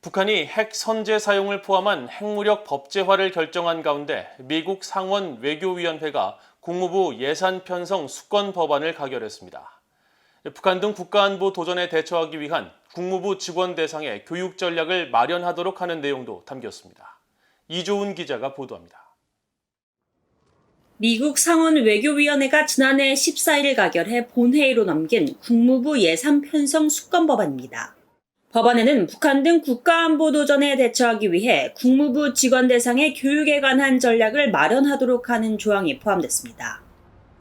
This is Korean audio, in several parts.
북한이 핵 선제 사용을 포함한 핵무력 법제화를 결정한 가운데 미국 상원 외교위원회가 국무부 예산 편성 수권 법안을 가결했습니다. 북한 등 국가안보 도전에 대처하기 위한 국무부 직원 대상의 교육 전략을 마련하도록 하는 내용도 담겼습니다. 이조은 기자가 보도합니다. 미국 상원 외교위원회가 지난해 14일 가결해 본회의로 넘긴 국무부 예산 편성 수권 법안입니다. 법안에는 북한 등 국가안보 도전에 대처하기 위해 국무부 직원 대상의 교육에 관한 전략을 마련하도록 하는 조항이 포함됐습니다.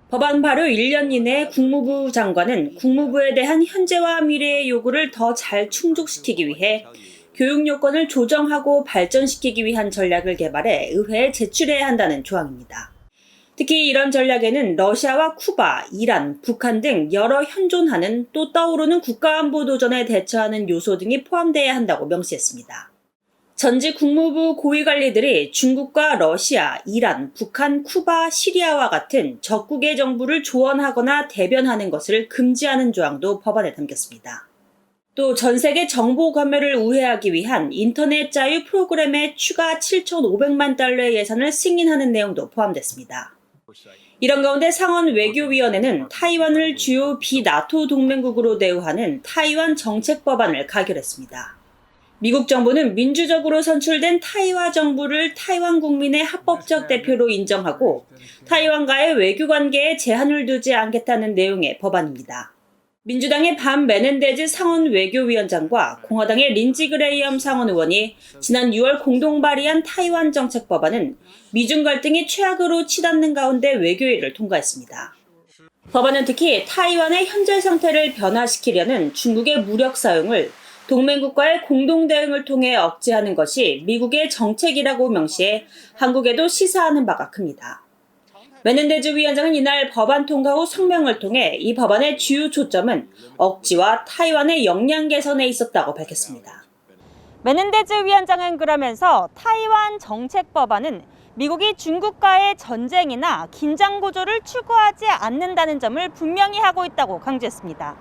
법안 발효 1년 이내에 국무부 장관은 국무부에 대한 현재와 미래의 요구를 더 잘 충족시키기 위해 교육 요건을 조정하고 발전시키기 위한 전략을 개발해 의회에 제출해야 한다는 조항입니다. 특히 이런 전략에는 러시아와 쿠바, 이란, 북한 등 여러 현존하는 또 떠오르는 국가안보 도전에 대처하는 요소 등이 포함돼야 한다고 명시했습니다. 전직 국무부 고위관리들이 중국과 러시아, 이란, 북한, 쿠바, 시리아와 같은 적국의 정부를 조언하거나 대변하는 것을 금지하는 조항도 법안에 담겼습니다. 또 전 세계 정보 검열을 우회하기 위한 인터넷 자유 프로그램에 추가 7,500만 달러의 예산을 승인하는 내용도 포함됐습니다. 이런 가운데 상원 외교위원회는 타이완을 주요 비나토 동맹국으로 대우하는 타이완 정책 법안을 가결했습니다. 미국 정부는 민주적으로 선출된 타이완 정부를 타이완 국민의 합법적 대표로 인정하고 타이완과의 외교관계에 제한을 두지 않겠다는 내용의 법안입니다. 민주당의 반 메넨데즈 상원 외교위원장과 공화당의 린지 그레이엄 상원 의원이 지난 6월 공동 발의한 타이완 정책 법안은 미중 갈등이 최악으로 치닫는 가운데 외교위를 통과했습니다. 법안은 특히 타이완의 현재 상태를 변화시키려는 중국의 무력 사용을 동맹국과의 공동 대응을 통해 억제하는 것이 미국의 정책이라고 명시해 한국에도 시사하는 바가 큽니다. 메넨데즈 위원장은 이날 법안 통과 후 성명을 통해 이 법안의 주요 초점은 억지와 타이완의 역량 개선에 있었다고 밝혔습니다. 메넨데즈 위원장은 그러면서 타이완 정책 법안은 미국이 중국과의 전쟁이나 긴장 구조를 추구하지 않는다는 점을 분명히 하고 있다고 강조했습니다.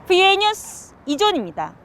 VA 뉴스 이조은입니다.